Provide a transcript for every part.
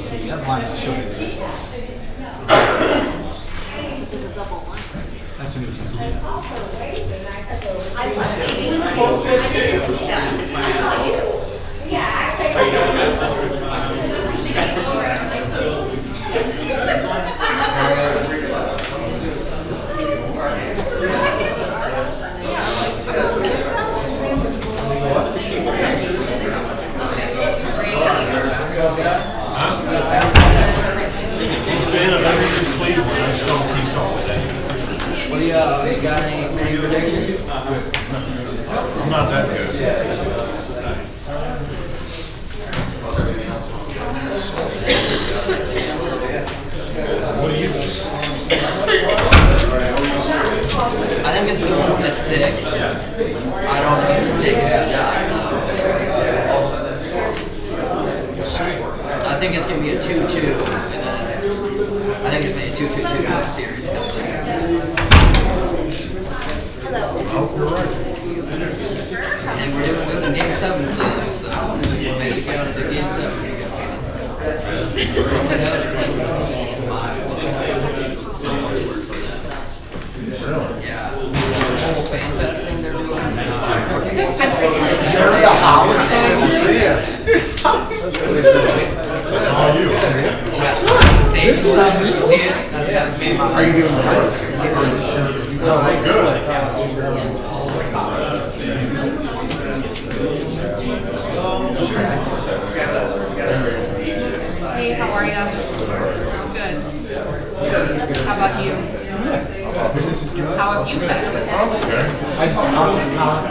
See, that line is showing. That's a new thing. I didn't see that. I saw you. Yeah, actually. What do you got any predictions? I'm not that good. What do you think? I think it's going to 6. I don't know who's taking the shots though. I think it's going to be a 2-2, and then I think it's going to be a 2-2-2 series. I hope you're right. And we're doing good in Game 7 today, so maybe go to Game 7 against us. Because I know it's like 5, but I hope you do so much work for them. Really? Yeah, the whole fan fest thing they're doing. You're the Howard fan? It's all you. This is Are you doing the first? Well, good. Hey, how are you? Good. How about you? Business is good. How have you been? I'm scared. I just constantly count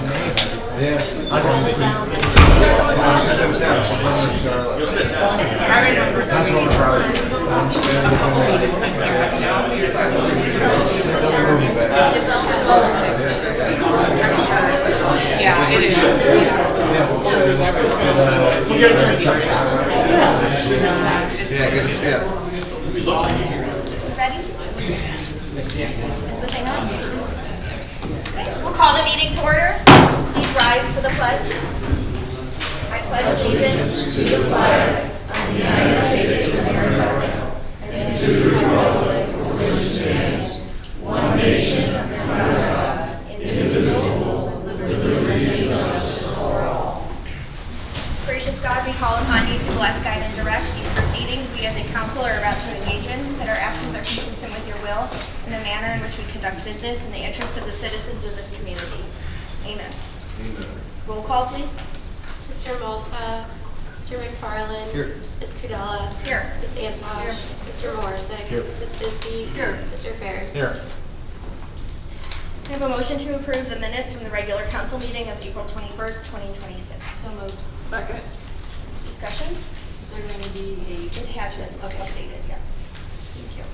names. I just that's what was right. Yeah, it is. Yeah, good to see you. Ready? Is the thing on? Okay, we'll call the meeting to order. Please rise for the pledge. I pledge allegiance to the flag of the United States of America and to the republic for which it stands, one nation, under God, indivisible, with liberty and justice for all. Gracious God, we call upon you to bless, guide, and direct these proceedings we as a council are about to engage in, that our actions are consistent with your will and the manner in which we conduct business in the interest of the citizens of this community. Amen. Roll call, please. Mr. Malta, Mr. McFarland, Here. Ms. Kudella, Here. Ms. Antosh, Mr. Morrison, Here. Ms. Bisbee, Here. Mr. Ferris. Here. I have a motion to approve the minutes from the regular council meeting of April 21st, 2026. So moved. Second. Discussion? Is there going to be It has been updated, yes. Thank you.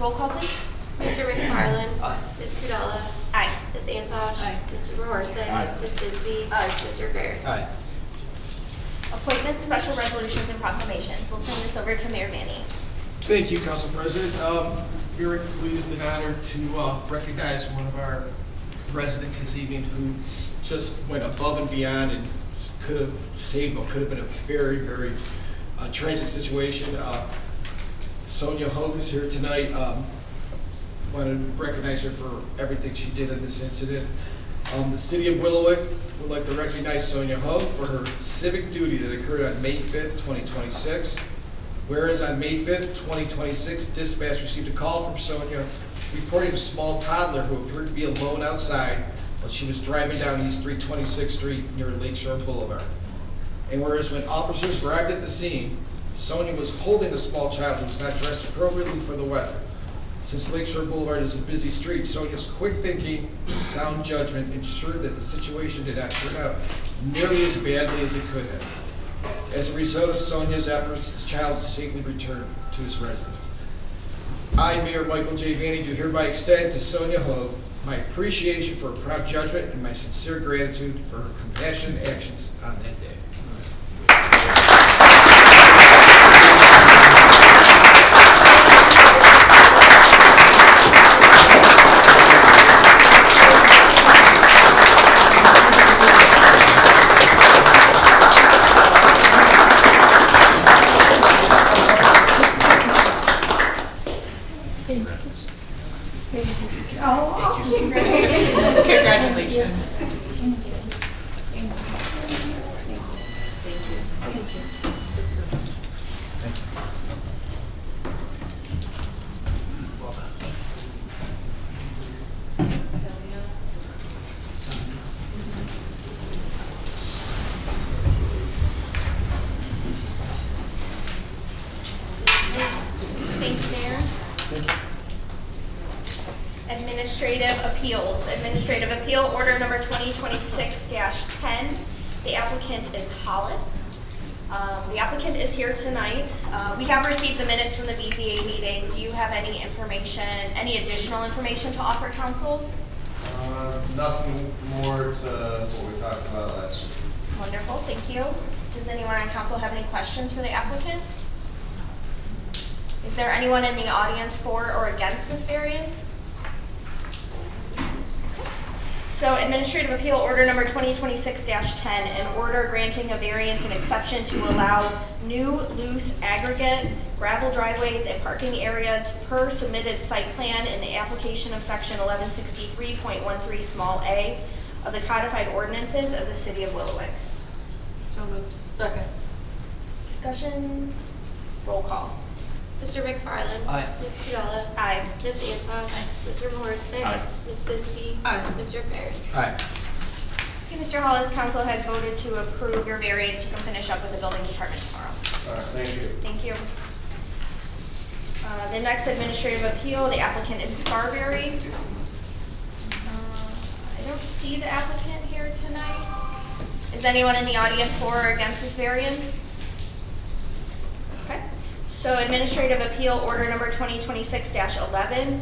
Roll call, please. Mr. McFarland, Aye. Ms. Kudella, Aye. Ms. Antosh, Aye. Mr. Morrison, Aye. Ms. Bisbee, Mr. Ferris. Aye. Appointments, special resolutions, and proclamations. We'll turn this over to Mayor Manny. Thank you, Council President. Very pleased and honored to recognize one of our residents this evening who just went above and beyond and could have saved what could have been a very, very tragic situation. Sonia Hogue is here tonight. Want to recognize her for everything she did in this incident. The City of Willowick would like to recognize Sonia Hogue for her civic duty that occurred on May 5th, 2026. Whereas on May 5th, 2026, dispatch received a call from Sonia reporting a small toddler who appeared to be alone outside while she was driving down East 326th Street near Lakeshore Boulevard. And whereas when officers arrived at the scene, Sonia was holding a small child who was not dressed appropriately for the weather. Since Lakeshore Boulevard is a busy street, Sonia's quick thinking and sound judgment ensured that the situation did not turn out nearly as badly as it could have. As a result of Sonia's efforts, the child was safely returned to his residence. I, Mayor Michael J. Vanny, do hereby extend to Sonia Hogue my appreciation for her prompt judgment and my sincere gratitude for her compassionate actions on that day. administrative appeals. Administrative appeal order number 2026-10. The applicant is Hollis. The applicant is here tonight. We have received the minutes from the BZA meeting. Do you have any information, any additional information to offer council? Nothing more to what we talked about last week. Wonderful, thank you. Does anyone on council have any questions for the applicant? Is there anyone in the audience for or against this variance? So administrative appeal order number 2026-10, an order granting a variance and exception to allow new loose aggregate gravel driveways and parking areas per submitted site plan in the application of section 1163.13 small a of the codified ordinances of the city of Willowick. So moved. Second. Discussion, roll call. Mr. McFarland. Aye. Ms. Kudala. Aye. Ms. Antosh. Mr. Morrissey. Aye. Ms. Bisbee. Aye. Mr. Ferris. Alright. Okay, Mr. Hollis, council has voted to approve your variance. You can finish up with the building department tomorrow. Alright, thank you. Thank you. The next administrative appeal, the applicant is Scarberry. I don't see the applicant here tonight. Is anyone in the audience for or against this variance? Okay. So administrative appeal order number 2026-11,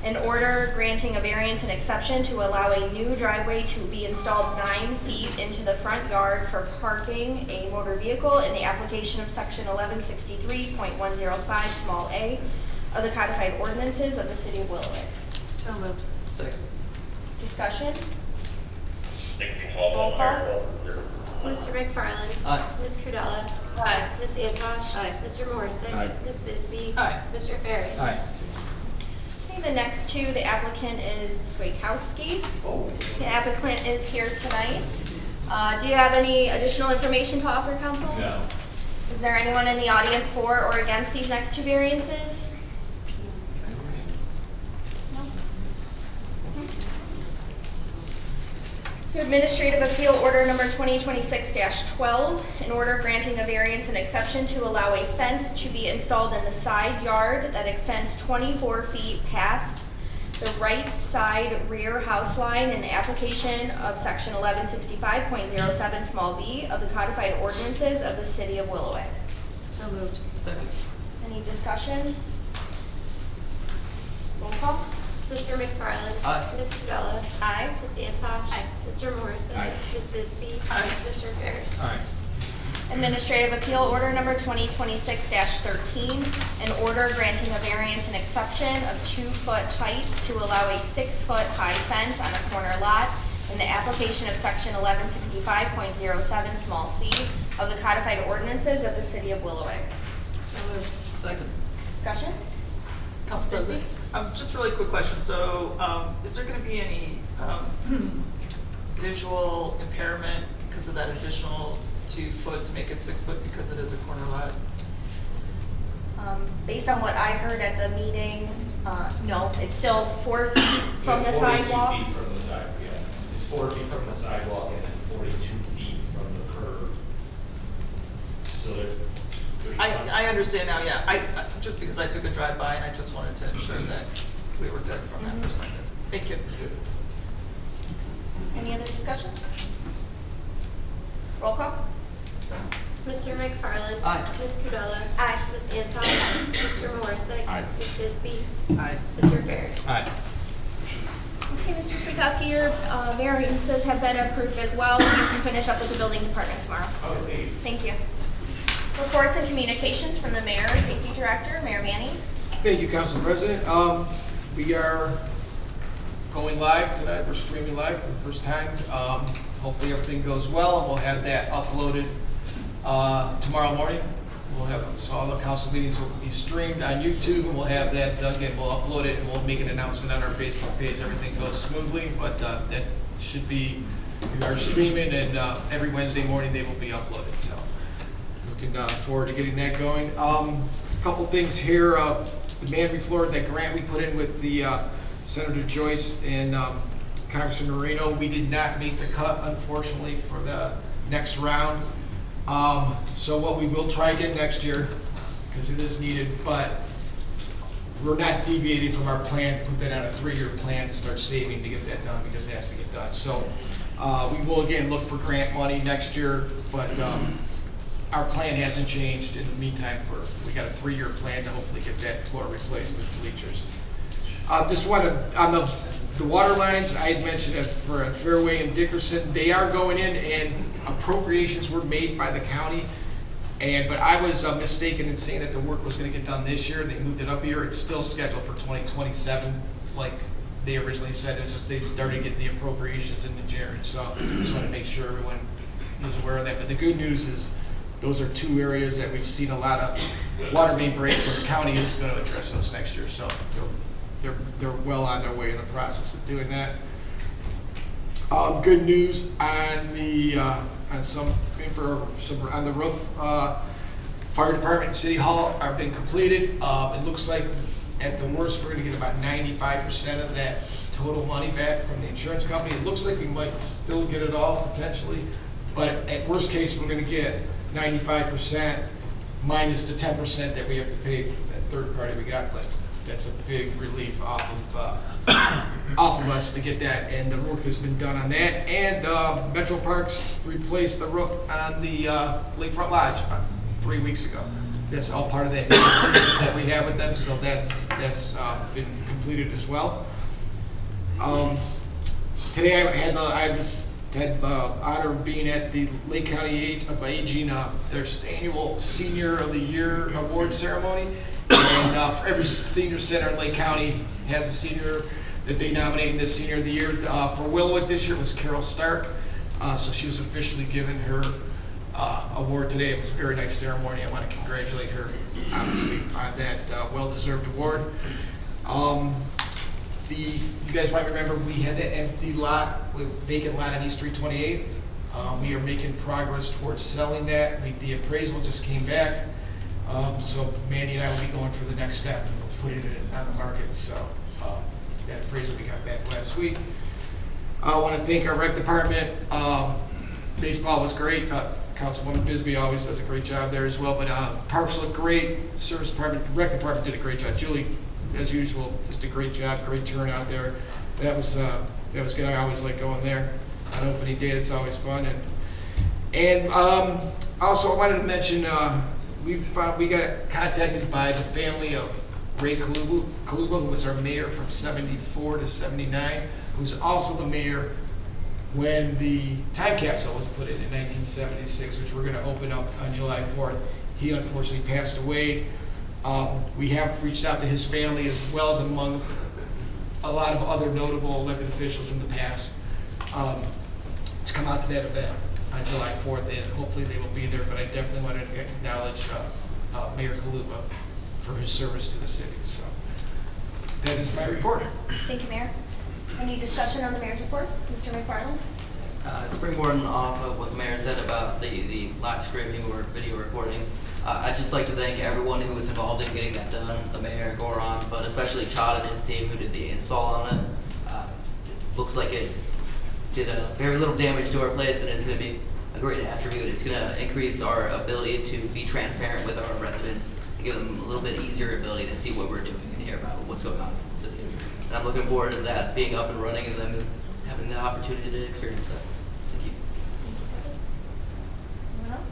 an order granting a variance and exception to allow a new driveway to be installed 9 feet into the front yard for parking a motor vehicle in the application of section 1163.105 small a of the codified ordinances of the city of Willowick. So moved. Second. Discussion? Roll call? Mr. McFarland. Aye. Ms. Kudala. Aye. Ms. Antosh. Aye. Mr. Morrissey. Aye. Ms. Bisbee. Aye. Mr. Ferris. Alright. Okay, the next two, the applicant is Swakowski. The applicant is here tonight. Do you have any additional information to offer, council? No. Is there anyone in the audience for or against these next two variances? No? So administrative appeal order number 2026-12, an order granting a variance and exception to allow a fence to be installed in the side yard that extends 24 feet past the right side rear house line in the application of section 1165.07 small b of the codified ordinances of the city of Willowick. So moved. Second. Any discussion? Roll call? Mr. McFarland. Aye. Ms. Kudala. Aye. Ms. Antosh. Aye. Mr. Morrissey. Aye. Ms. Bisbee. Aye. Mr. Ferris. Alright. Administrative appeal order number 2026-13, an order granting a variance and exception of 2-foot height to allow a 6-foot high fence on a corner lot in the application of section 1165.07 small c of the codified ordinances of the city of Willowick. So moved. Second. Discussion? Council President, just a really quick question. So, is there going to be any visual impairment because of that additional 2 foot to make it 6 foot because it is a corner lot? Based on what I heard at the meeting, no, it's still 4 feet from the sidewalk. 42 feet from the sidewalk, yeah. It's 4 feet from the sidewalk and then 42 feet from the curb. So there's I understand now, yeah. I just because I took a drive by and I just wanted to ensure that we were good from that perspective. Thank you. Any other discussion? Roll call? Mr. McFarland. Aye. Ms. Kudala. Aye. Ms. Antosh. Mr. Morrissey. Aye. Ms. Bisbee. Aye. Mr. Ferris. Alright. Okay, Mr. Swakowski, your variances have been approved as well. You can finish up with the building department tomorrow. Okay. Thank you. Reports and communications from the Mayor, Safety Director, Mayor Manning. Thank you, Council President. We are going live tonight. We're streaming live for the first time. Hopefully everything goes well, and we'll have that uploaded tomorrow morning. We'll have, so all the council meetings will be streamed on YouTube, and we'll have that, again, we'll upload it, and we'll make an announcement on our Facebook page. Everything goes smoothly, but that should be, we are streaming, and every Wednesday morning they will be uploaded, so looking forward to getting that going. A couple things here, the man refloor, that grant we put in with the Senator Joyce and Congressman Marino, we did not make the cut, unfortunately, for the next round. So what we will try again next year, because it is needed, but we're not deviating from our plan, to put that on a 3-year plan to start saving to get that done, because it has to get done. So, we will again look for grant money next year, but, our plan hasn't changed in the meantime. We got a 3-year plan to hopefully get that floor replaced with bleachers. Just want to, on the water lines, I had mentioned that for Fairway and Dickerson, they are going in, and appropriations were made by the county. But I was mistaken in saying that the work was going to get done this year. They moved it up a year. It's still scheduled for 2027, like they originally said. It's just they started getting the appropriations in January. So I just want to make sure everyone is aware of that. But the good news is those are 2 areas that we've seen a lot of water main breaks, and the county is going to address those next year. So they're well on their way in the process of doing that. Good news on the on the roof. Fire department and city hall are being completed. It looks like at the worst we're going to get about 95% of that total money back from the insurance company. It looks like we might still get it all potentially, but at worst case we're going to get 95% minus the 10% that we have to pay for that third party we got. But that's a big relief off of us to get that, and the work has been done on that. And Metro Parks replaced the roof on the Lakefront Lodge about 3 weeks ago. That's all part of that agreement that we have with them, so that's been completed as well. Today I had the honor of being at the Lake County Aging their annual Senior of the Year award ceremony. And for every senior center in Lake County has a senior that they nominated this Senior of the Year. For Willowick this year was Carol Stark, so she was officially given her award today. It was a very nice ceremony. I want to congratulate her, obviously, on that well-deserved award. You guys might remember we had that empty lot, vacant lot on East 328th. We are making progress towards selling that. The appraisal just came back. So Mandy and I will be going for the next step and putting it on the market. So that appraisal we got back last week. I want to thank our rec department. Baseball was great. Councilwoman Bisbee always does a great job there as well. But parks look great. Service department, rec department did a great job. Julie, as usual, just a great job. Great turnout there. That was good. I always like going there on opening day. It's always fun. And also I wanted to mention. We got contacted by the family of Ray Kaluba, who was our mayor from 74 to 79, who's also the mayor when the time capsule was put in 1976, which we're going to open up on July 4th. He unfortunately passed away. We have reached out to his family as well as among a lot of other notable elected officials from the past to come out to that event on July 4th, and hopefully they will be there. But I definitely wanted to acknowledge Mayor Kaluba for his service to the city. So that is my report. Thank you, Mayor. Any discussion on the mayor's report? Mr. McFarland? Springboarding off of what the mayor said about the live streaming or video recording, I'd just like to thank everyone who was involved in getting that done, the mayor, Goron, but especially Chad and his team who did the install on it. It looks like it did very little damage to our place, and it's going to be a great attribute. It's going to increase our ability to be transparent with our residents and give them a little bit easier ability to see what we're doing and hear about what's going on in the city. And I'm looking forward to that being up and running and them having the opportunity to experience that. Thank you. Anyone else?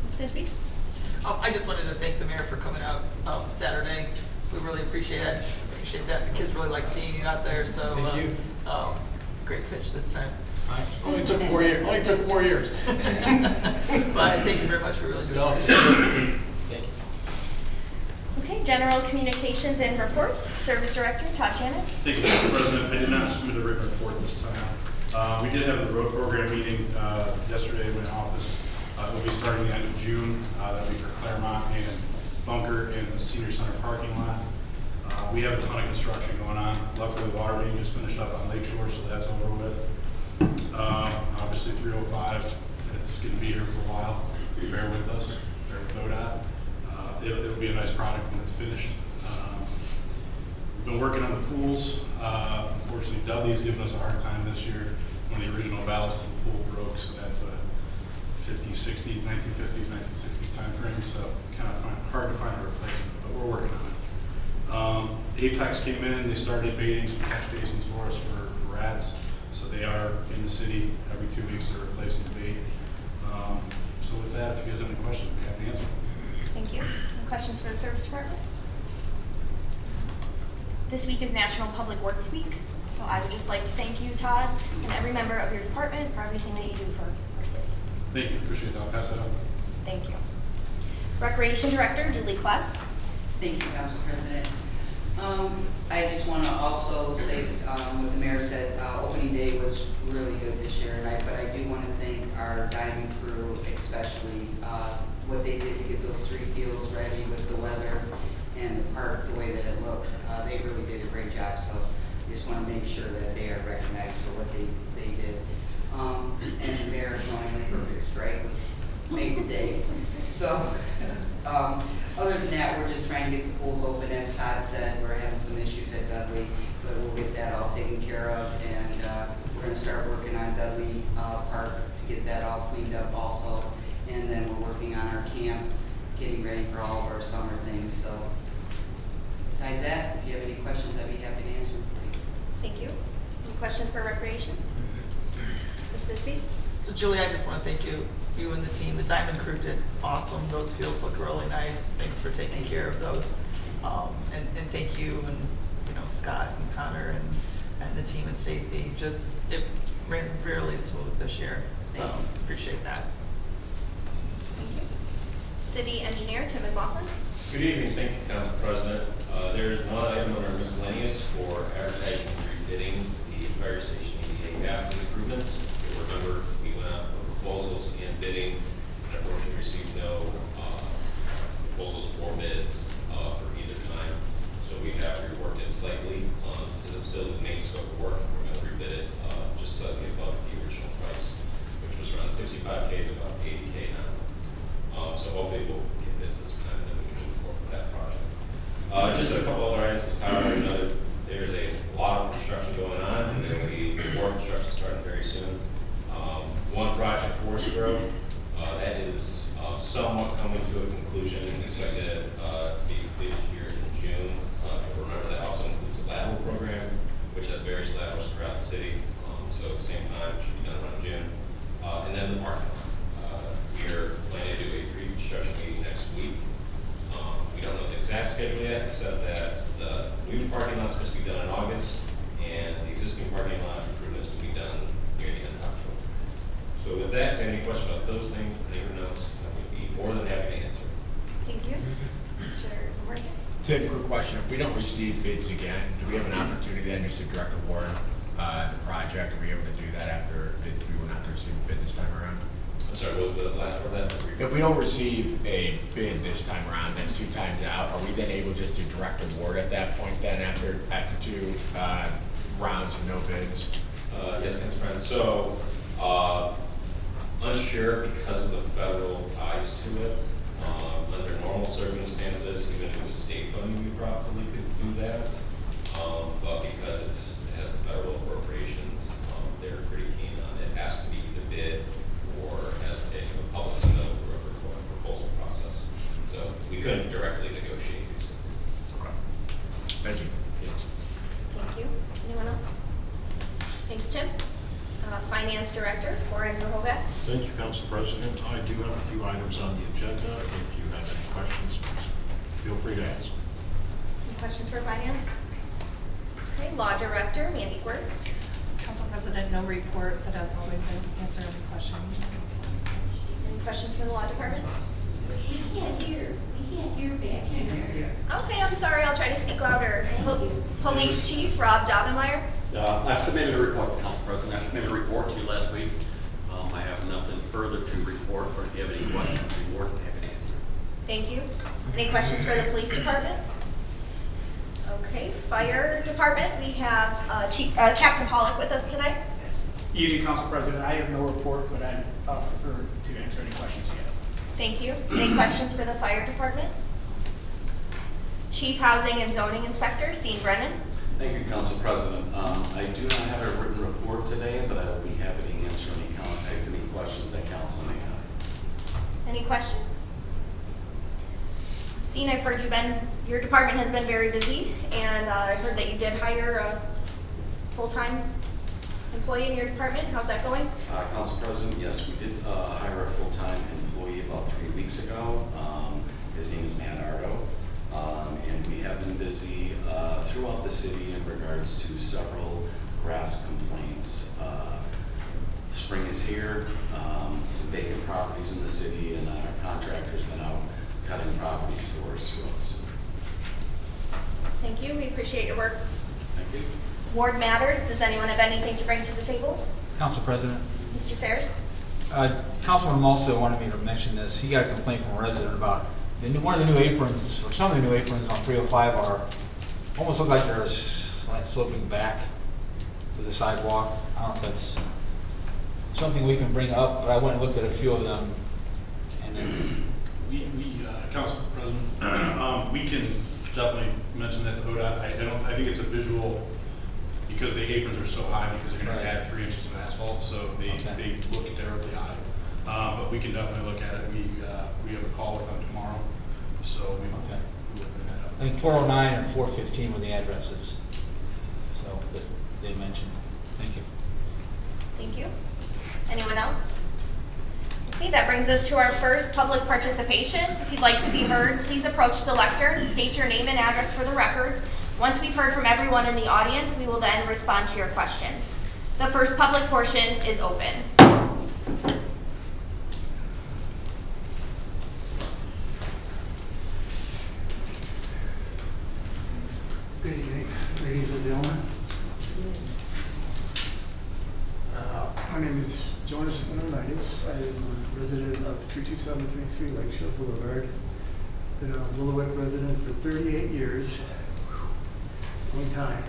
Ms. Bisbee? I just wanted to thank the mayor for coming out Saturday. We really appreciate it. Appreciate that. The kids really like seeing you out there. So Thank you. Great pitch this time. Only took 4 years. Only took 4 years. But thank you very much. We really do No. appreciate it. Thank you. Okay, general communications and reports. Service Director Todd Janik. Thank you, Mr. President. I did not submit a written report this time. We did have the road program meeting yesterday in my office. It will be starting the end of June. That'll be for Claremont and Bunker in the Senior Center parking lot. We have a ton of construction going on. Luckily, the water main just finished up on Lake Shore, so that's over with. Obviously, 305, it's going to be here for a while. Bear with us. Bear with ODOT. It'll be a nice product when it's finished. We've been working on the pools. Unfortunately, Dudley's given us a hard time this year. One of the original valves to the pool broke, so that's a $50,000, 1960s, 1950s, 1960s timeframe, so kind of hard to find a replacement, but we're working on it. Apex came in, they started baiting some catch basins for us for rats, so they are in the city every 2 weeks. They're replacing the bait. So with that, if you guys have any questions, we have to answer. Thank you. Any questions for the Service Department? This week is National Public Works Week, so I would just like to thank you, Todd, and every member of your department for everything that you do for our city. Thank you, appreciate that. I'll pass that on. Thank you. Recreation Director, Julie Kless. Thank you, Council President. I just want to also say what the mayor said, opening day was really good this year, but I do want to thank our diving crew, especially what they did to get those 3 fields ready with the weather and the park the way that it looked. They really did a great job, so I just want to make sure that they are recognized for what they did. And the mayor knowing the perfect strike was made the day. So, other than that, we're just trying to get the pools open. As Todd said, we're having some issues at Dudley, but we'll get that all taken care of. And we're going to start working on Dudley Park to get that all cleaned up also. And then we're working on our camp, getting ready for all of our summer things. So, besides that, if you have any questions, I'd be happy to answer. Thank you. Any questions for Recreation? Ms. Bisbee? So Julie, I just want to thank you and the team. The Diamond crew did awesome. Those fields look really nice. Thanks for taking care of those. And thank you and Scott and Connor and the team and Stacy. Just it ran really smooth this year. So appreciate that. Thank you. City Engineer Tim McLaughlin. Good evening, thank you, Council President. There's one item on our miscellaneous for advertising and rebidding the fire station 88 bathroom improvements. You'll remember we went out for proposals and bidding, and unfortunately received no proposals for bids for either time. So we have reworked it slightly to still the main scope of work. We're going to rebid it just slightly above the original price, which was around $65K to about $80K now. So hopefully we'll get bids this time and then we can move forward with that project. Just a couple other items, as Tyler already noted, there's a lot of construction going on, and there will be more construction starting very soon. One project, Forest Grove, that is somewhat coming to a conclusion, expected to be completed here in June. Remember that also includes the lateral program, which has various laterals throughout the city, so same time, should be done around June. And then the parking lot. We're planning to do a pre-construction meeting next week. We don't know the exact schedule yet, except that the new parking lot is supposed to be done in August, and the existing parking lot improvements will be done near the end of October. So with that, if you have any questions about those things, or any notes, I would be more than happy to answer. Thank you. Mr. Morrison? Tim, quick question. If we don't receive bids again, do we have an opportunity then just to direct award the project? Are we able to do that after we were not to receive a bid this time around? I'm sorry, what was the last part of that? If we don't receive a bid this time around, that's 2 times out, are we then able just to direct award at that point then after 2 rounds of no bids? Yes, Council President. So, unsure because of the federal ties to it. Under normal circumstances, even if it was state funding, we probably could do that. But because it has the federal appropriations, they're pretty keen on it. It has to be either bid or has a public note or a proposal process. So we couldn't directly negotiate these. Okay. Thank you. Yeah. Thank you. Anyone else? Thanks, Tim. Finance Director, Warren Verhoeven. Thank you, Council President. I do have a few items on the agenda. If you have any questions, please feel free to ask. Any questions for Finance? Okay, Law Director, Mandy Quartz. Council President, no report, but as always, I answer any questions. Any questions for the Law Department? We can't hear back here. Okay, I'm sorry. I'll try to speak louder. Police Chief Rob Dobbenmeyer. I submitted a report, Council President. I submitted a report to you last week. I have nothing further to report, but if you have any questions, I'd be more than happy to answer. Thank you. Any questions for the Police Department? Okay, Fire Department. We have Captain Pollock with us tonight. Evening, Council President. I have no report, but I'm prepared to answer any questions you have. Thank you. Any questions for the Fire Department? Chief Housing and Zoning Inspector, Sean Brennan. Thank you, Council President. I do not have a written report today, but I will be happy to answer any questions that Council may have. questions? Christine, I've heard your department has been very busy, and I heard that you did hire a full-time employee in your department. How's that going? Council President, yes, we did hire a full-time employee about 3 weeks ago. His name is Manardo, and we have been busy throughout the city in regards to several grass complaints. Spring is here, some vacant properties in the city, and our contractor's been out cutting properties for us throughout the city. Thank you. We appreciate your work. Thank you. Ward matters. Does anyone have anything to bring to the table? Council President. Mr. Ferris? Councilman Malsa wanted me to mention this. He got a complaint from a resident about one of the new aprons, or some of the new aprons on 305 are almost look like they're sloping back to the sidewalk. I don't know if that's something we can bring up, but I went and looked at a few of them. And then Council President, we can definitely mention that to ODOT. I think it's a visual, because the aprons are so high because they're going to add 3 inches of asphalt, so they look terribly high. But we can definitely look at it. We have a call with them tomorrow, so we will bring that up. I think 409 and 415 were the addresses, so that they mentioned. Thank you. Thank you. Anyone else? Okay, that brings us to our first public participation. If you'd like to be heard, please approach the lectern, state your name and address for the record. Once we've heard from everyone in the audience, we will then respond to your questions. The first public portion is open. Good evening, ladies and gentlemen. My name is Jonas Leonidas. I am a resident of 32733 Lakeshore Boulevard. Been a Willowick resident for 38 years. Long time.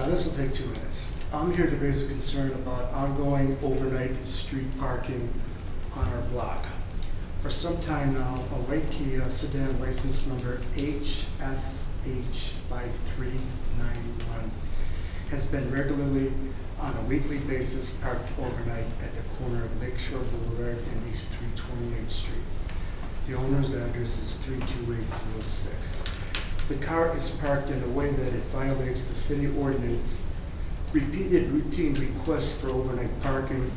This will take 2 minutes. I'm here to raise a concern about ongoing overnight street parking on our block. For some time now, a white Kia sedan license number HSH5391 has been regularly on a weekly basis parked overnight at the corner of Lakeshore Boulevard and East 328th Street. The owner's address is 32806. The car is parked in a way that it violates the city ordinance. Repeated routine requests for overnight parking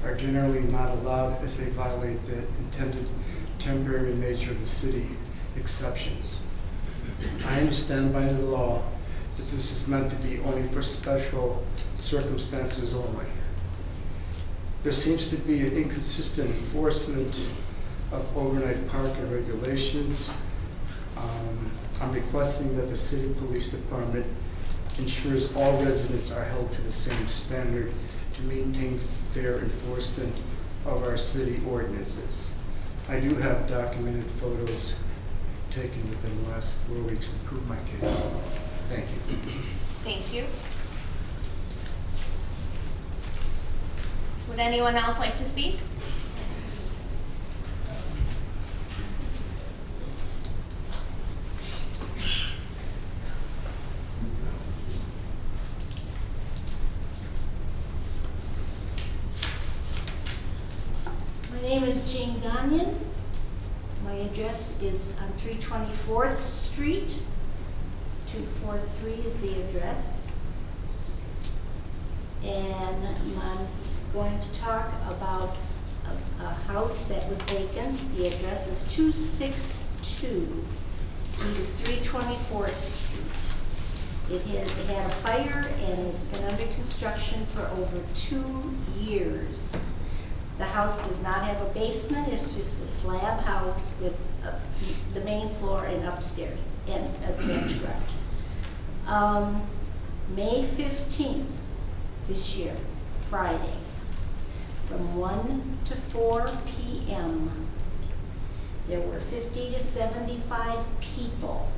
are generally not allowed as they violate the intended temporary nature of the city exceptions. I understand by the law that this is meant to be only for special circumstances only. There seems to be an inconsistent enforcement of overnight parking regulations. I'm requesting that the city police department ensures all residents are held to the same standard to maintain fair enforcement of our city ordinances. I do have documented photos taken within the last 4 weeks to prove my case. Thank you. Thank you. Would anyone else like to speak? My name is Jane Gagnon. My address is on 324th Street. 243 is the address. And I'm going to talk about a house that was vacant. The address is 262 East 324th Street. It had a fire and it's been under construction for over 2 years. The house does not have a basement, it's just a slab house with the main floor and upstairs and a trench garage. May 15th this year, Friday, from 1 to 4 p.m., there were 50 to 75 people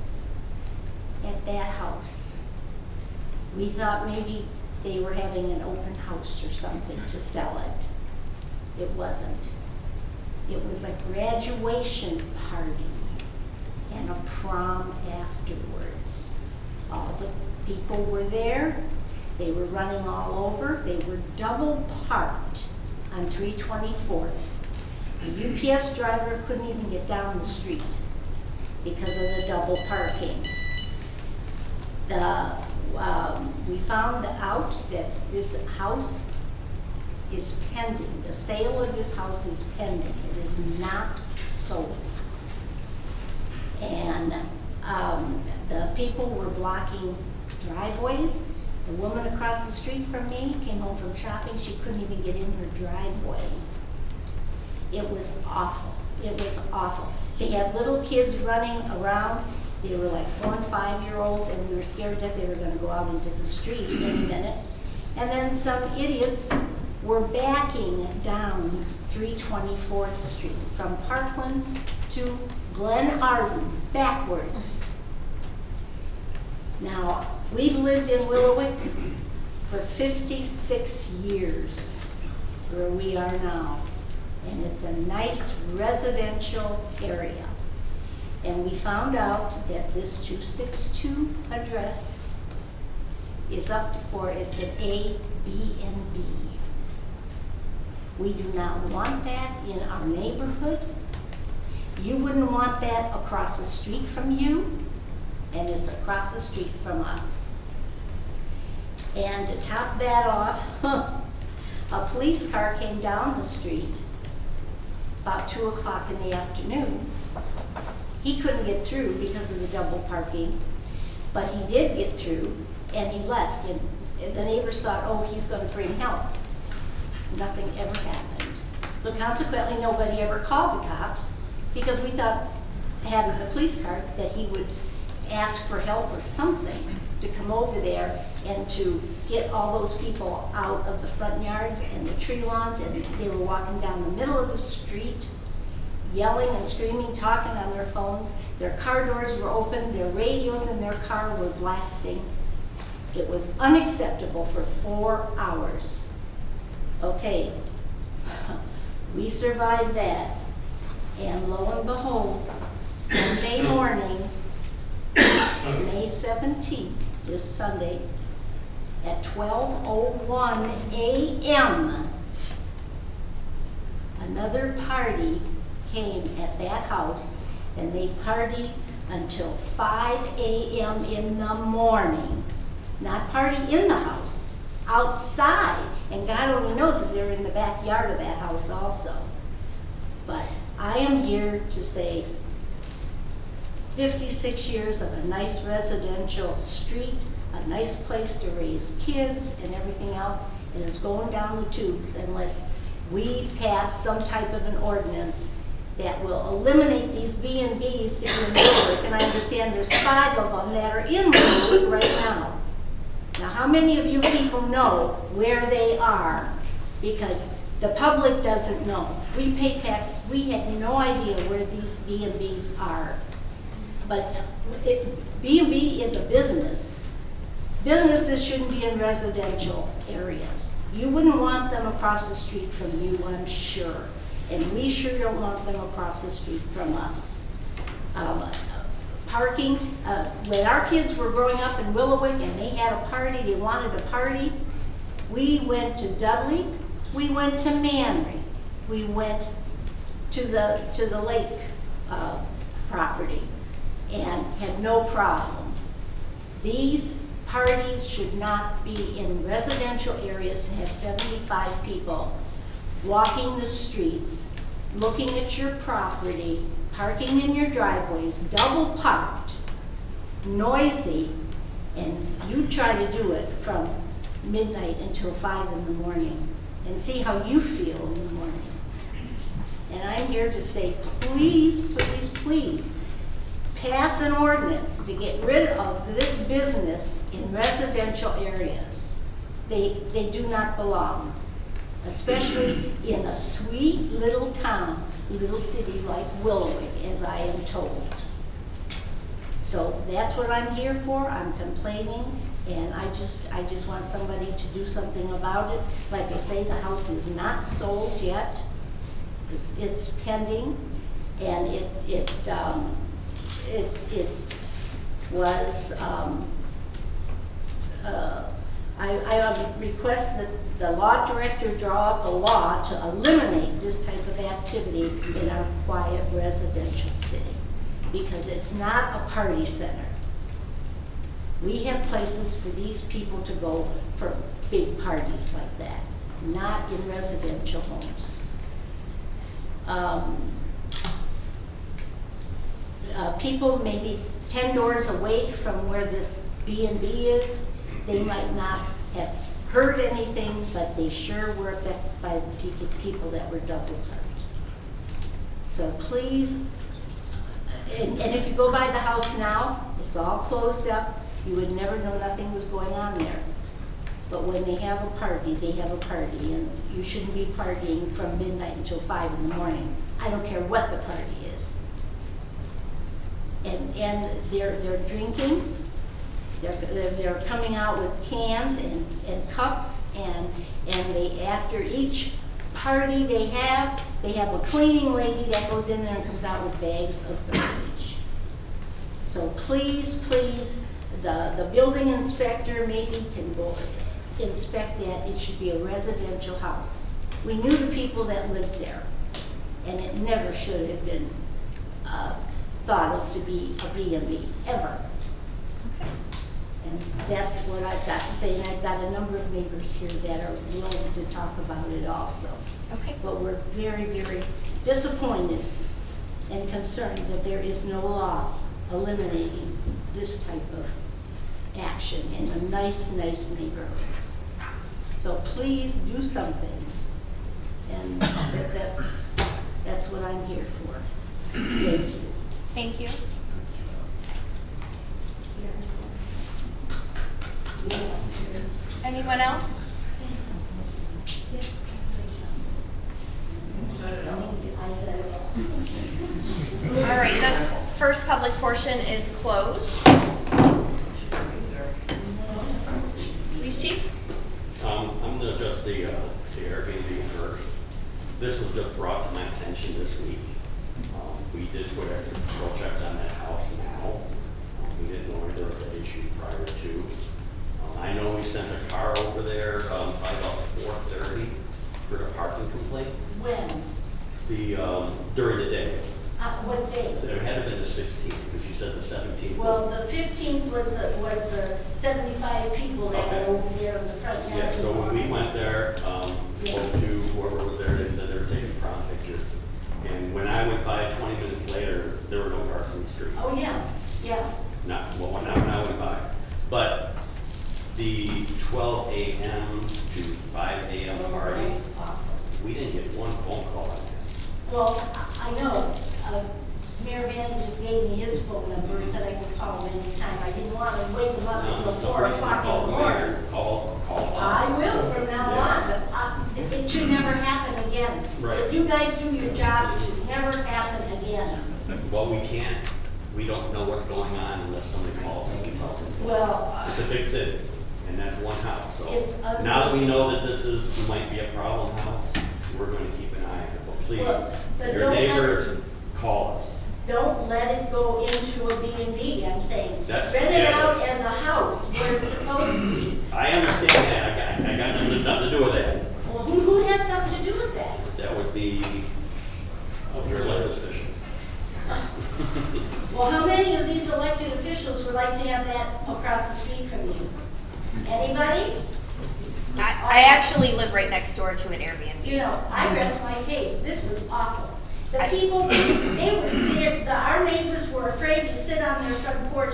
at that house. We thought maybe they were having an open house or something to sell it. It wasn't. It was a graduation party and a prom afterwards. All the people were there. They were running all over. They were double parked on 324th. The UPS driver couldn't even get down the street because of the double parking. We found out that this house is pending. The sale of this house is pending. It is not sold. And the people were blocking driveways. The woman across the street from me came home from shopping. She couldn't even get in her driveway. It was awful. It was awful. They had little kids running around. They were like 4 and 5-year-olds, and we were scared that they were going to go out into the street any minute. And then some idiots were backing down 324th Street from Parkland to Glen Arden, backwards. Now, we've lived in Willowick for 56 years, where we are now. And it's a nice residential area. And we found out that this 262 address is up for, it's an A, B, and B. We do not want that in our neighborhood. You wouldn't want that across the street from you, and it's across the street from us. And to top that off, a police car came down the street about 2 o'clock in the afternoon. He couldn't get through because of the double parking, but he did get through, and he left. And the neighbors thought, oh, he's going to bring help. Nothing ever happened. So consequently, nobody ever called the cops, because we thought, having the police car, that he would ask for help or something to come over there and to get all those people out of the front yards and the tree lawns, and they were walking down the middle of the street, yelling and screaming, talking on their phones. Their car doors were open, their radios in their car were blasting. It was unacceptable for 4 hours. Okay, we survived that, and lo and behold, Sunday morning, May 17th, this Sunday, at 12:01 a.m., another party came at that house, and they partied until 5 a.m. in the morning. Not party in the house, outside, and God only knows if they're in the backyard of that house also. But I am here to say 56 years of a nice residential street, a nice place to raise kids and everything else, and it's going down the tubes unless we pass some type of an ordinance that will eliminate these B&Bs to be in Willowick. And I understand there's 5 of them that are in Willowick right now. Now, how many of you people know where they are? Because the public doesn't know. We pay tax, we have no idea where these B&Bs are. But B&B is a business. Businesses shouldn't be in residential areas. You wouldn't want them across the street from you, I'm sure. And we sure don't want them across the street from us. Parking, when our kids were growing up in Willowick and they had a party, they wanted a party, we went to Dudley, we went to Manry, we went to the lake property, and had no problem. These parties should not be in residential areas and have 75 people walking the streets, looking at your property, parking in your driveways, double parked, noisy, and you try to do it from midnight until 5 in the morning and see how you feel in the morning. And I'm here to say, please, please, please, pass an ordinance to get rid of this business in residential areas. They do not belong, especially in a sweet little town, little city like Willowick, as I am told. So that's what I'm here for. I'm complaining, and I just want somebody to do something about it. Like I say, the house is not sold yet. It's pending, and it was, I request that the law director draw up a law to eliminate this type of of activity in our quiet residential city, because it's not a party center. We have places for these people to go for big parties like that, not in residential homes. People maybe 10 doors away from where this B&B is, they might not have heard anything, but they sure were affected by the people that were double parked. So please, and if you go by the house now, it's all closed up. You would never know nothing was going on there. But when they have a party, they have a party, and you shouldn't be partying from midnight until 5 in the morning. I don't care what the party is. And they're drinking. They're coming out with cans and cups, and they, after each party they have a cleaning lady that goes in there and comes out with bags of garbage. So please, the building inspector maybe can go inspect that. It should be a residential house. We knew the people that lived there, and it never should have been thought of to be a B&B, ever. And that's what I've got to say, and I've got a number of neighbors here that are willing to talk about it also. Okay. But we're very, very disappointed and concerned that there is no law eliminating this type of action in a nice neighborhood. So please do something, and that's what I'm here for. Thank you. Thank you. Anyone else? All right, the first public portion is closed. Police Chief? I'm going to adjust the Airbnb first. This was just brought to my attention this week. We did put a control check on that house now. We didn't know there was an issue prior to. I know we sent a car over there probably about 4:30 for the parking complaints. When? During the day. What date? So it had to have been the 16th, because you said the 17th. Well, the 15th was the 75 people that were over there in the front yard. Yeah, so when we went there, spoke to whoever was there, they said they were taking prom pictures. And when I went by 20 minutes later, there were no cars on the street. Oh, yeah. Not when I went by. But the 12 a.m. to 5 a.m. party, we didn't get one phone call on that. Well, I know. Mayor Van just gave me his phone number and said I could call him anytime. I didn't want to wake him up until 4 o'clock in the morning. Call I will from now on, but it should never happen again. Right. If you guys do your job, it should never happen again. Well, we can't. We don't know what's going on unless somebody calls and we tell them. Well, It's a big city, and that's one house. So It's now that we know that this might be a problem house, we're going to keep an eye on it. But please, but your don't neighbors, call us. don't let it go into a B&B, I'm saying. That's- Rent it yeah. out as a house where it's supposed to be. I understand that. I got nothing to do with that. Well, who has something to do with that? That would be your elected officials. Well, how many of these elected officials would like to have that across the street from you? Anybody? I actually live right next door to an Airbnb. You know, I rest my case. This was awful. The people, they were scared. Our neighbors were afraid to sit on their front porch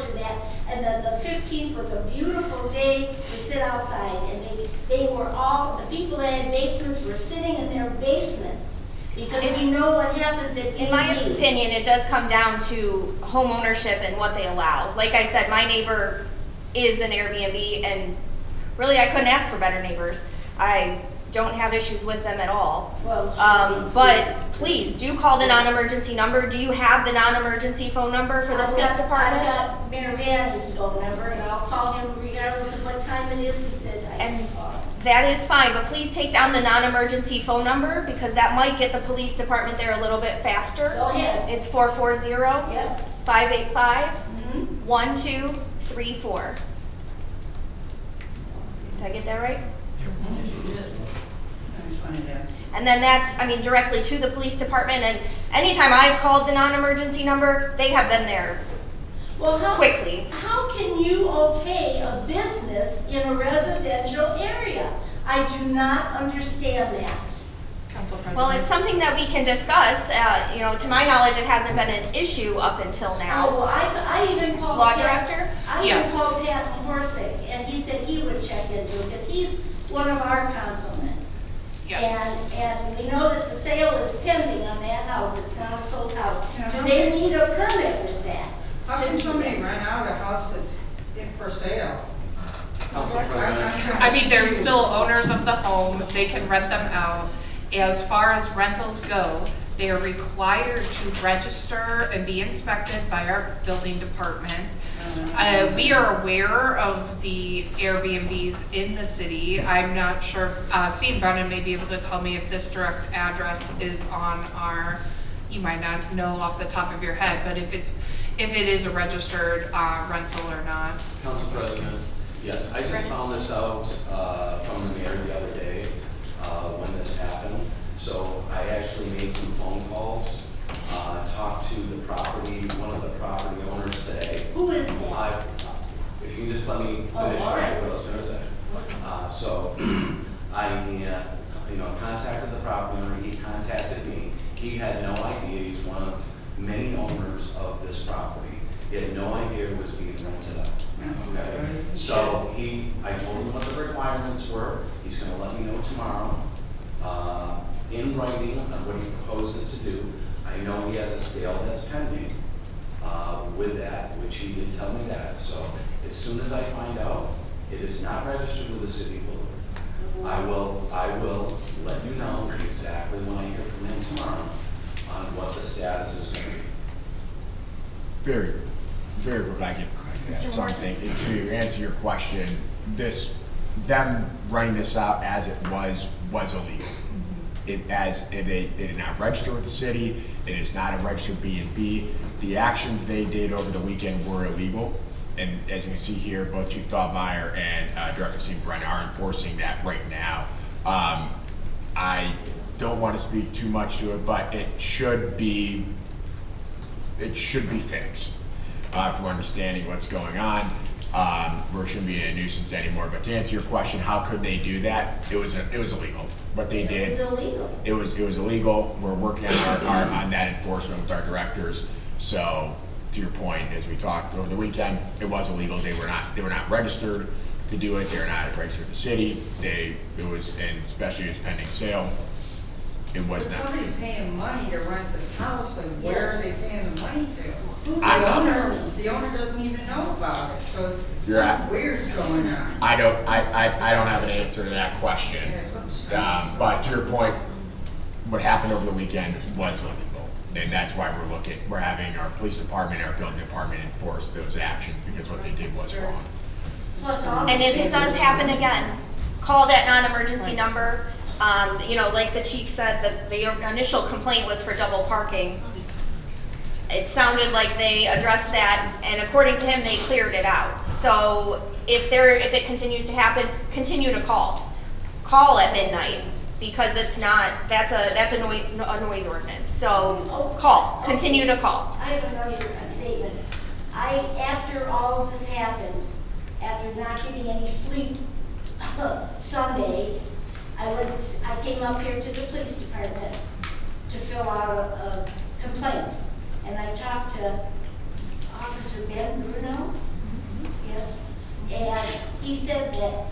and the 15th was a beautiful day to sit outside. And they were all, the people that had basements were sitting in their basements because we know what happens at In my opinion, it does come down to home ownership and what they allow. Like I said, my neighbor is an Airbnb, and really I couldn't ask for better neighbors. I don't have issues with them at all. Well, but please do call the non-emergency number. Do you have the non-emergency phone number for the police department? I've got Mayor Van's phone number, and I'll call him regardless of what time it is. He said I can call. That is fine, but please take down the non-emergency phone number because that might get the police department there a little bit faster. Go ahead. It's 440-585-1234. Did I get that right? And then that's, I mean, directly to the police department, and anytime I've called the non-emergency number, they have been there Well, quickly. How can you okay a business in a residential area? I do not understand that. Council President. Well, it's something that we can discuss. You know, to my knowledge, it hasn't been an issue up until now. Oh, well, I even called. Law Pat- director? I even called Pat Horsick, and he said he would check into it, because he's one of our councilmen. Yes. And we know that the sale is pending on that house, it's not a sold house. Do they need a permit with that? How can somebody rent out a house that's for sale? Council President. I mean, they're still owners of the home, they can rent them out. As far as rentals go, they are required to register and be inspected by our building department. We are aware of the Airbnbs in the city. I'm not sure, Steve Brennan may be able to tell me if this direct address is on our, you might not know off the top of your head, but if it is a registered rental or not. Council President, yes, I just found this out from the mayor the other day when this happened. So I actually made some phone calls, talked to the one of the property owners today. Who is that? If you can just let me finish what I was going to say. So I contacted the property owner, he contacted me. He had no idea, he's one of many owners of this property. He had no idea it was being rented out. Okay. So I told him what the requirements were. He's going to let me know tomorrow in writing on what he proposes to do. I know he has a sale that's pending with that, which he did tell me that. So as soon as I find out, it is not registered with the city board. I will let you know exactly when I hear from him tomorrow on what the status is going to be. Very, very quick, I can add something to answer your question. Them running this out as it was illegal. They did not register with the city. It is not a registered B&B. The actions they did over the weekend were illegal. And as you can see here, both Chief Dahlmeyer and Director Steve Brennan are enforcing that right now. I don't want to speak too much to it, but it should be fixed. If we're understanding what's going on, we shouldn't be a nuisance anymore. But to answer your question, how could they do that? It was illegal. What they did. It was illegal. It was illegal. We're working on that enforcement with our directors. So to your point, as we talked over the weekend, it was illegal. They were not registered to do it. They were not registered with the city. And especially as pending sale. It was But not. somebody's paying money to rent this house, and where are they paying the money to? The owner doesn't even know about it, so something weird's going on. I don't have an answer to that question. But to your point, what happened over the weekend was illegal. And that's why we're having our police department and our building department enforce those actions, because what they did was wrong. And if it does happen again, call that non-emergency number. Like the chief said, the initial complaint was for double parking. It sounded like they addressed that, and according to him, they cleared it out. So if it continues to happen, continue to call. Call at midnight, because that's a noise ordinance. So call, continue to call. I have another statement. After all of this happened, after not getting any sleep Sunday, I came up here to the police department to fill out a complaint. And I talked to Officer Ben Bruno, yes, and he said that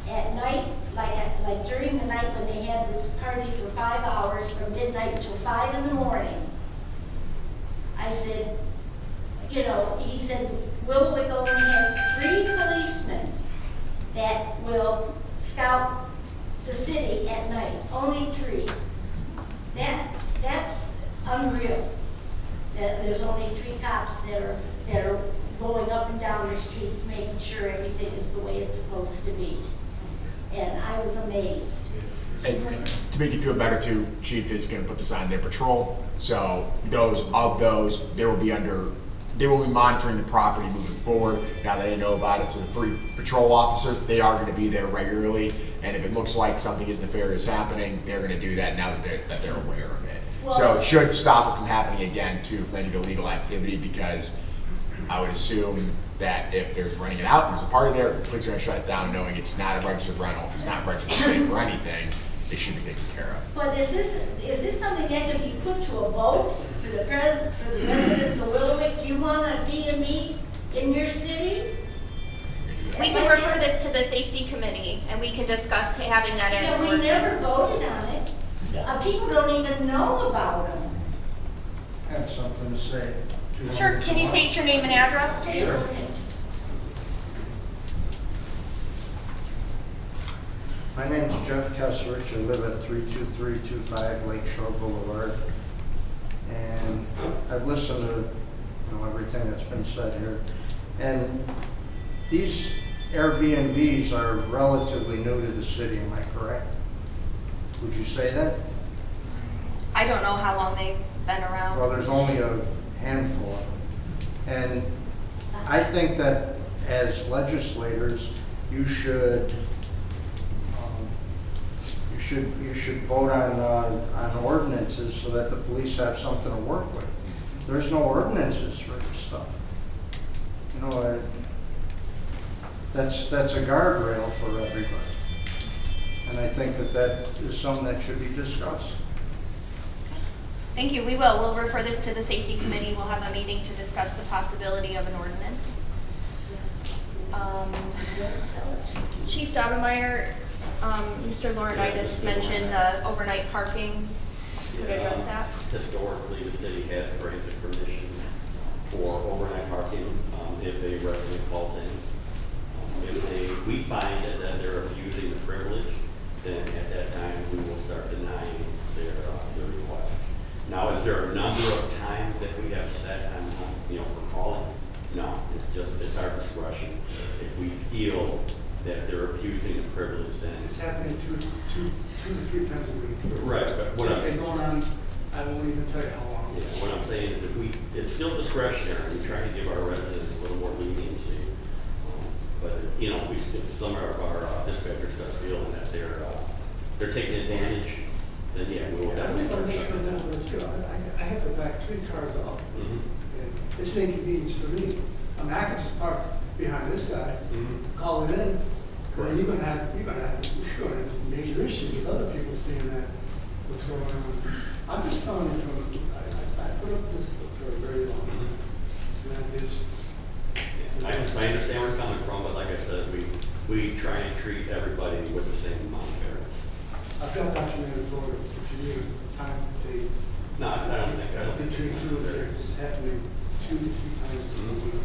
at night, like during the night when they had this party for 5 hours from midnight until 5 in the morning, I said, he said, Willowick only has 3 policemen that will scout the city at night, only 3. That's unreal. That there's only 3 cops that are going up and down the streets, making sure everything is the way it's supposed to be. And I was amazed. And to make you feel better too, Chief is going to put this on their patrol. So there will be under they will be monitoring the property moving forward. Now that they know about it, so the 3 patrol officers, they are gonna be there regularly. And if it looks like something is nefarious happening, they're gonna do that now that they're aware of it. So it should stop it from happening again too, from any illegal activity, because I would assume that if there's renting it out and there's a party there, the police are gonna shut it down knowing it's not a registered rental, if it's not registered safe or anything, it should be taken care of. But is this something that can be put to a vote for the residents of Willowick? Do you want a B&B in your city? We can refer this to the safety committee and we can discuss having that as an Yeah, we never ordinance. voted on it. People don't even know about them. Have something to say. Sure, can you state your name and address, please? Sure. My name's Jeff Kesserich. I live at 32325 Lakeshore Boulevard. And I've listened to everything that's been said here. And these Airbnbs are relatively new to the city, am I correct? Would you say that? I don't know how long they've been around. Well, there's only a handful of them. And I think that as legislators, you should vote on ordinances so that the police have something to work with. There's no ordinances for this stuff. You know, that's a guardrail for everybody. And I think that is something that should be discussed. Thank you, we will. We'll refer this to the safety committee. We'll have a meeting to discuss the possibility of an ordinance. Chief Daubenmeier, Mr. Laurinaitis mentioned overnight parking. Could address that? Historically, the city has granted permission for overnight parking if a resident calls in. If we find that they're abusing the privilege, then at that time we will start denying their requests. Now, is there a number of times that we have set on, for calling? No, it's our discretion. If we feel that they're abusing the privilege, then It's happening two to three times a week. right. But what It's been going on, I won't even tell you how long. Yeah, what I'm saying is it's still discretionary. We try to give our residents a little more leniency. But, some of our dispatchers start feeling that they're taking advantage, then yeah, we will definitely start shutting it down. I have to back 3 cars up. And it's an inconvenience for me. I mean, I can just park behind this guy, call it in, and then you're gonna have major issues with other people seeing that, what's going on. I'm just telling you, I put up this for a very long time. And I just, I understand where you're coming from, but like I said, we try and treat everybody with the same amount of fairness. I've got documented photos, if you need a time, date. No, I don't think Between 2 and 6, necessary. it's happening 2 to 3 times a week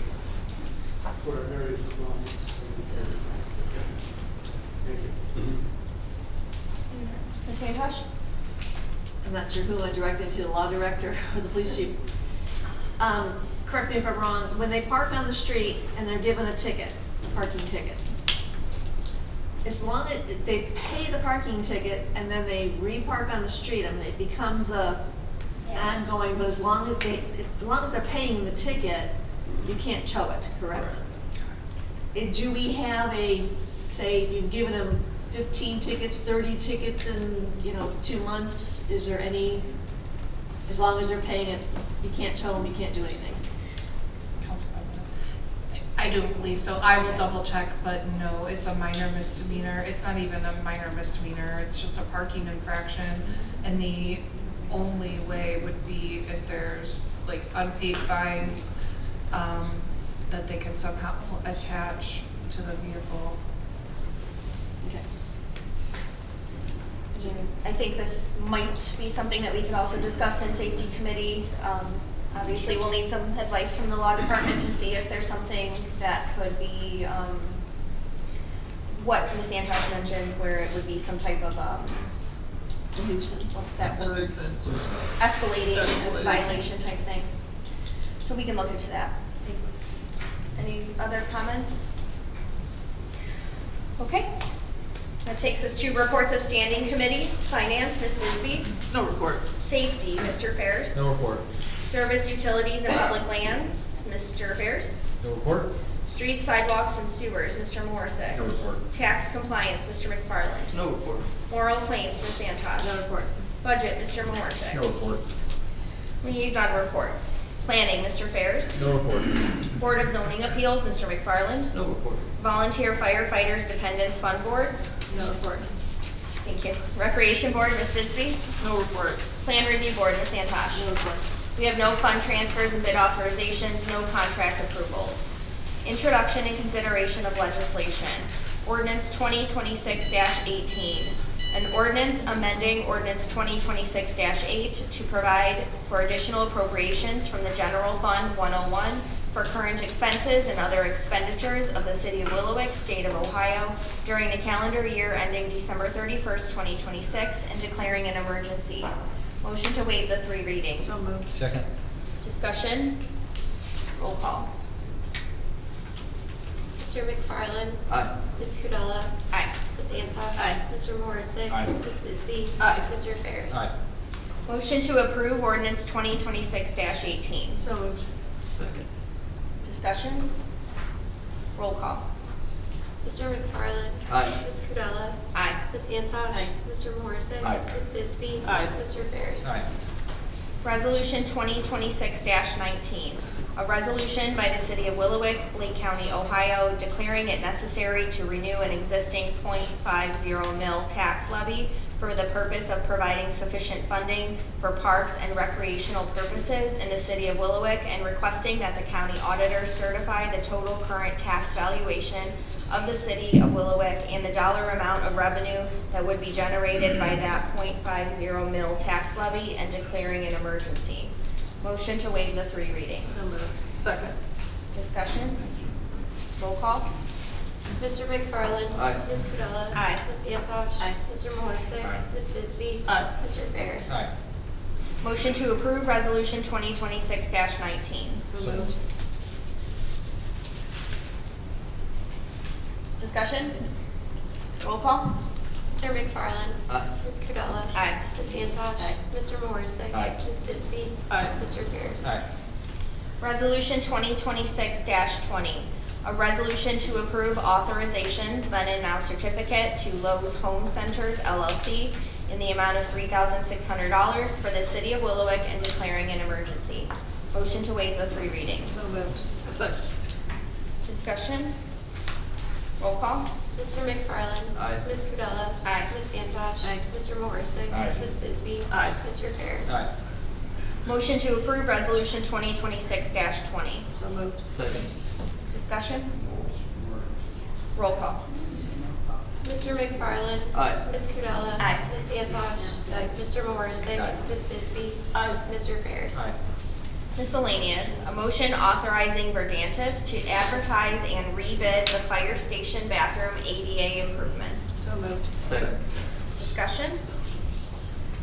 for a very long time. Thank you. Ms. Santosh? I'm not sure who I directed to, the law director or the police chief. Correct me if I'm wrong, when they park on the street and they're given a ticket, a parking ticket, as long as they pay the parking ticket and then they re-park on the street, I mean, it becomes ongoing, but as long as they're paying the ticket, you can't tow it, correct? Do we have say, you've given them 15 tickets, 30 tickets in, 2 months, is there any, as long as they're paying it, you can't tow them, you can't do anything? Council President. I don't believe so. I will double check, but no, it's a minor misdemeanor. It's not even a minor misdemeanor. It's just a parking infraction. And the only way would be if there's like unpaid fines that they can somehow attach to the vehicle. I think this might be something that we could also discuss in safety committee. Obviously, we'll need some advice from the law department to see if there's something that could be, what Ms. Santosh mentioned, where it would be some type of, nuisance, what's that word? Nuisance. Escalating violation type thing. So we can look into that. Any other comments? Okay. That takes us to reports of standing committees. Finance, Ms. Wisby. No report. Safety, Mr. Fairs. No report. Service, utilities, and public lands, Mr. Bears. No report? Streets, sidewalks, and sewers, Mr. Morrissey. No report. Tax compliance, Mr. McFarland. No report. Moral claims, Ms. Antosh. No report. Budget, Mr. Morrissey. No report. Liaison reports. Planning, Mr. Fairs. No report. Board of Zoning Appeals, Mr. McFarland. No report. Volunteer Firefighters Dependents Fund Board. No report. Thank you. Recreation Board, Ms. Bisbee. No report. Plan Review Board, Ms. Antosh. No report. We have no fund transfers and bid authorizations, no contract approvals. Introduction and consideration of legislation. Ordinance 2026-18. An ordinance amending ordinance 2026-8 to provide for additional appropriations from the General Fund 101 for current expenses and other expenditures of the City of Willowick, State of Ohio during the calendar year ending December 31st, 2026 and declaring an emergency. Motion to waive the 3 readings. So moved. Second. Discussion. Roll call. Mr. McFarland. Aye. Ms. Kudella. Aye. Ms. Antosh. Aye. Mr. Morrissey. Aye. Ms. Bisbee. Aye. Mr. Ferris. Aye. Motion to approve ordinance 2026-18. So moved. Second. Discussion. Roll call. Mr. McFarland. Aye. Ms. Kudella. Aye. Ms. Antosh. Aye. Mr. Morrissey. Aye. Ms. Bisbee. Aye. Mr. Ferris. Aye. Resolution 2026-19. A resolution by the City of Willowick, Lake County, Ohio, declaring it necessary to renew an existing .50 mil tax levy for the purpose of providing sufficient funding for parks and recreational purposes in the City of Willowick and requesting that the county auditor certify the total current tax valuation of the City of Willowick and the dollar amount of revenue that would be generated by that .50 mil tax levy and declaring an emergency. Motion to waive the 3 readings. So moved. Second. Discussion? Roll call? Mr. McFarland. Aye. Ms. Kudella. Aye. Ms. Antosh. Aye. Mr. Morrissey. Aye. Ms. Bisbee. Aye. Mr. Ferris. Aye. Motion to approve resolution 2026-19. So moved. Discussion? Roll call? Mr. McFarland. Aye. Ms. Kudella. Aye. Ms. Antosh. Aye. Mr. Morrissey. Aye. Ms. Bisbee. Aye. Mr. Ferris. Aye. Resolution 2026-20. A resolution to approve authorizations, then and now certificate to Lowe's Home Centers LLC in the amount of $3,600 for the City of Willowick and declaring an emergency. Motion to waive the 3 readings. So moved. Second. Discussion? Roll call? Mr. McFarland. Aye. Ms. Kudella. Aye. Ms. Antosh. Aye. Mr. Morrissey. Aye. Ms. Bisbee. Aye. Mr. Ferris. Aye. Motion to approve resolution 2026-20. So moved. Second. Discussion? Roll call? Mr. McFarland. Aye. Ms. Kudella. Aye. Ms. Antosh. Aye. Mr. Morrissey. Aye. Ms. Bisbee. Aye. Mr. Ferris. Aye. Miscellaneous, a motion authorizing Verdantis to advertise and rebid the fire station bathroom ADA improvements. So moved. Second. Discussion?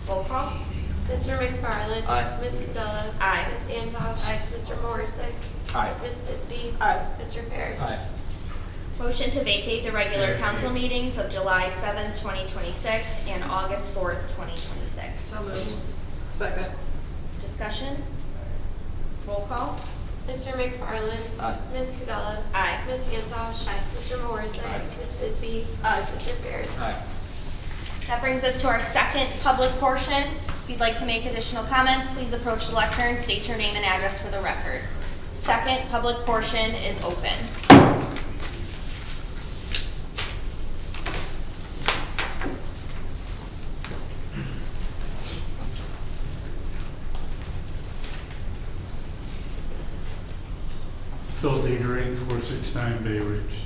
Roll call? Mr. McFarland. Aye. Ms. Kudella. Aye. Ms. Antosh. Aye. Mr. Morrissey. Aye. Ms. Bisbee. Aye. Mr. Ferris. Aye. Motion to vacate the regular council meetings of July 7th, 2026 and August 4th, 2026. So moved. Second. Discussion? Roll call? Mr. McFarland. Aye. Ms. Kudella. Aye. Ms. Antosh. Aye. Mr. Morrissey. Aye. Ms. Bisbee. Aye. Mr. Ferris. Aye. That brings us to our second public portion. If you'd like to make additional comments, please approach the lectern, state your name and address for the record. Second public portion is open. Phil Dietering, 469 Bay Ridge.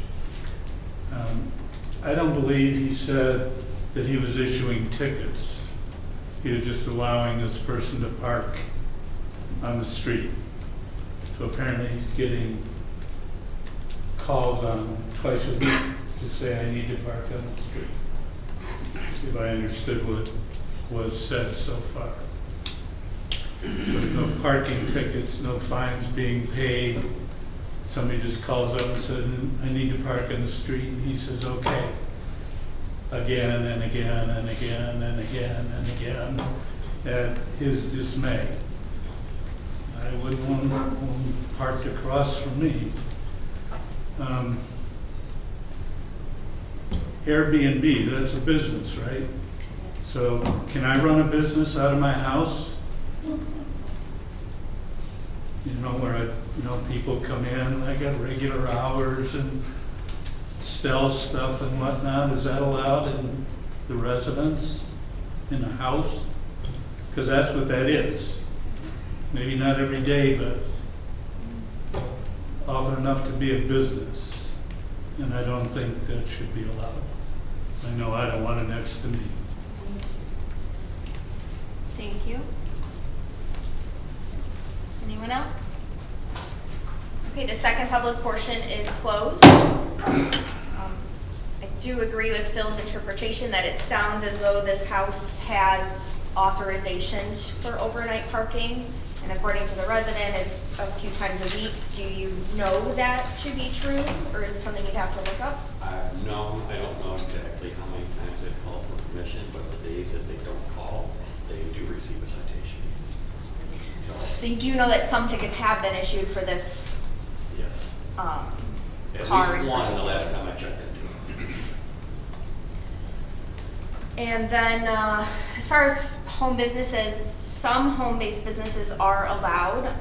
I don't believe he said that he was issuing tickets. He was just allowing this person to park on the street. So apparently he's getting calls on him twice a week to say, I need to park on the street. If I understood what was said so far. There's no parking tickets, no fines being paid. Somebody just calls up and says, I need to park in the street, and he says, okay. Again and again and again and again and again, at his dismay. I wouldn't want them parked across from me. Airbnb, that's a business, right? So can I run a business out of my house? You know, where people come in, I got regular hours and sell stuff and whatnot. Is that allowed in the residence, in a house? Because that's what that is. Maybe not every day, but often enough to be a business. And I don't think that should be allowed. I know I don't want it next to me. Thank you. Anyone else? Okay, the second public portion is closed. I do agree with Phil's interpretation that it sounds as though this house has authorization for overnight parking. And according to the resident, it's a few times a week. Do you know that to be true, or is it something you'd have to look up? No, I don't know exactly how many times they call for permission, but the days that they don't call, they do receive a citation. So you do know that some tickets have been issued for this Yes. car? At least one the last time I checked into it. And then as far as home businesses, some home-based businesses are allowed.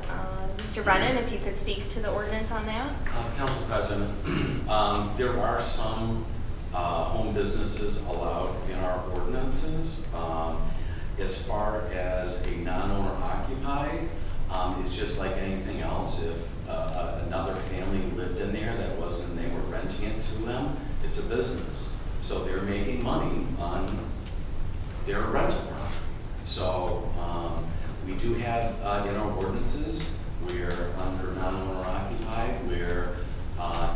Mr. Brennan, if you could speak to the ordinance on that? Council President, there are some home businesses allowed in our ordinances. As far as a non-owner occupied, it's just like anything else. If another family lived in there that wasn't, they were renting it to them, it's a business. So they're making money on their rental property. So we do have in our ordinances, we're under non-owner occupied, where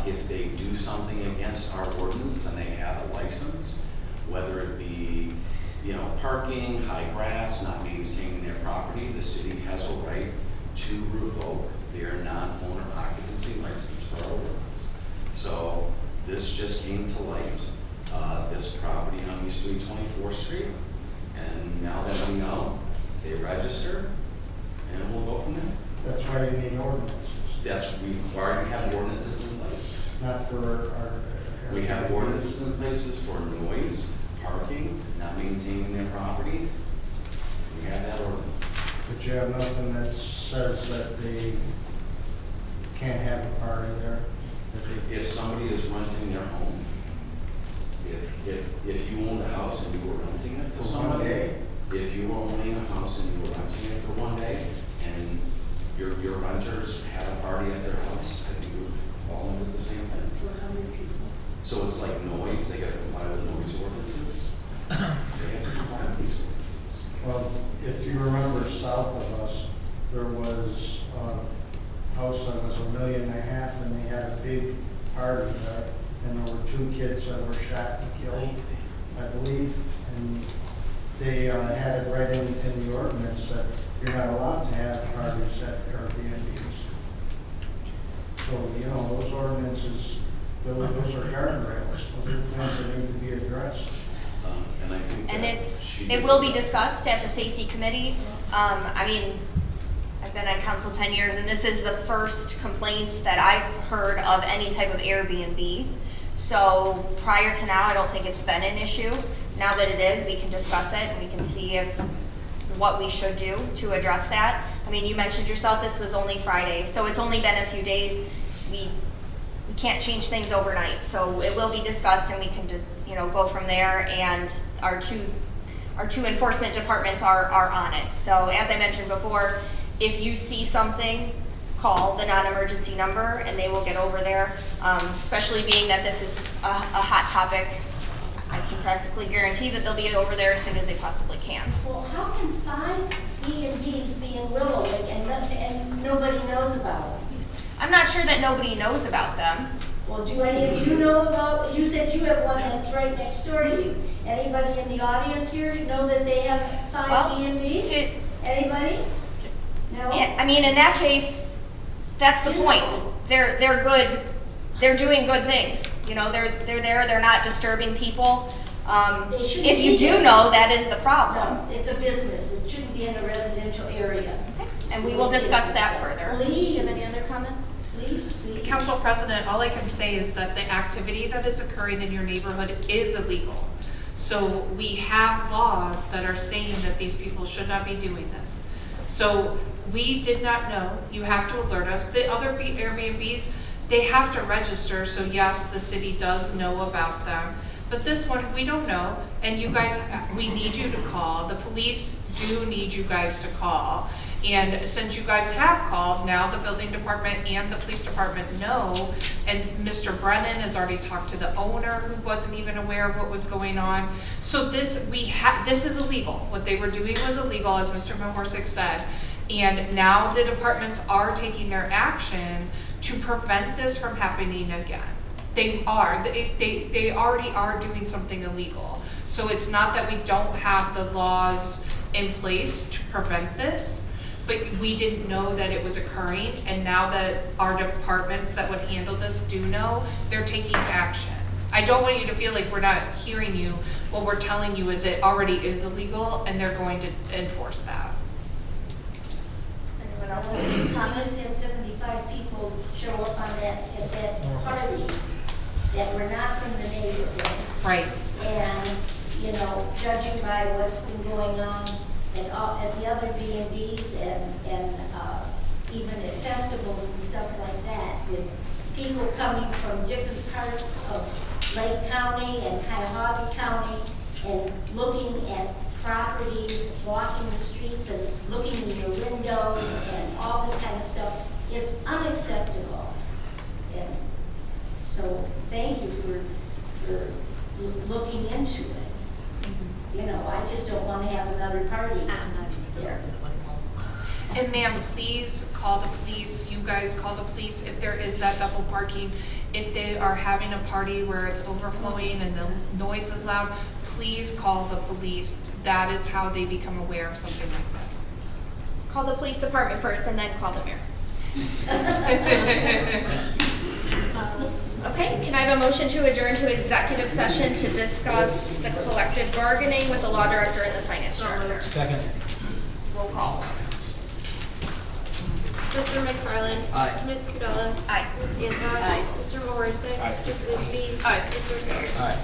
if they do something against our ordinance and they have a license, whether it be parking, high grass, not maintaining their property, the city has a right to revoke their non-owner occupancy license for our ordinance. So this just came to light, this property on East 324th Street, and now that we know, they register, and we'll go from there. That's why you need ordinances. We already have ordinances in place. Not for our. We have ordinances in places for noise, parking, not maintaining their property. We have that ordinance. But you have nothing that says that they can't have a party there? If somebody is renting their home, if you owned a house and you were renting it to For somebody, 1 day? if you were owning a house and you were renting it for 1 day, and your renters had a party at their house, I think it would fall under the same thing. For how many people? So it's like noise, they got to comply with noise ordinances. They have to comply with these ordinances. Well, if you remember south of us, there was a house that was $1.5 million, and they had a big party there, and there were 2 kids that were shot and killed, I believe, and they had it right in the ordinance that you're not allowed to have parties at Airbnbs. So, those ordinances, those are guardrails, those are things that need to be addressed. And I think And that it will be discussed at the safety committee. I've been on council 10 years, and this is the first complaint that I've heard of any type of Airbnb. So prior to now, I don't think it's been an issue. Now that it is, we can discuss it, and we can see what we should do to address that. You mentioned yourself, this was only Friday, so it's only been a few days. We can't change things overnight, so it will be discussed, and we can go from there. And our two enforcement departments are on it. So as I mentioned before, if you see something, call the non-emergency number and they will get over there, especially being that this is a hot topic. I can practically guarantee that they'll be over there as soon as they possibly can. Well, how can 5 B&Bs be in Willowick and nobody knows about them? I'm not sure that nobody knows about them. Well, do any of you know about, you said you have one that's right next door to you. Anybody in the audience here know that they have 5 B&Bs? Anybody? No? Yeah, in that case, that's the point. They're good. They're doing good things. They're there. They're not disturbing people. If you do know, that is the problem. No, it's a business. It shouldn't be in a residential area. Okay. And we will discuss that further. Do you have any Please. other comments? Please, please. Council President, all I can say is that the activity that is occurring in your neighborhood is illegal. So we have laws that are saying that these people should not be doing this. So we did not know, you have to alert us. The other Airbnbs, they have to register, so yes, the city does know about them. But this one, we don't know, and you guys, we need you to call. The police do need you guys to call. And since you guys have called, now the building department and the police department know, and Mr. Brennan has already talked to the owner who wasn't even aware of what was going on. So this is illegal. What they were doing was illegal, as Mr. Mahorsic said. And now the departments are taking their action to prevent this from happening again. They already are doing something illegal. So it's not that we don't have the laws in place to prevent this, but we didn't know that it was occurring, and now that our departments that would handle this do know, they're taking action. I don't want you to feel like we're not hearing you. What we're telling you is it already is illegal, and they're going to enforce that. Anyone else? Thomas had 75 people show up on at that party that were not from the neighborhood. Right. And, you know, judging by what's been going on at the other B&Bs and even at festivals and stuff like that, with people coming from different parts of Lake County and Cuyahoga County and looking at properties, walking the streets and looking in your windows and all this kind of stuff, it's unacceptable. And so thank you for looking into it. You know, I just don't want to have another party there. And ma'am, please call the police. You guys call the police if there is that double parking. If they are having a party where it's overflowing and the noise is loud, please call the police. That is how they become aware of something like this. Call the police department first and then call the mayor. Okay, can I have a motion to adjourn to executive session to discuss the collective bargaining with the law director and the finance director? Second. Roll call. Mr. McFarland. Aye. Ms. Kudella. Aye. Ms. Antosh. Aye. Mr. Morrison. Aye. Ms. Isby. Aye. Mr. Ferris. All right.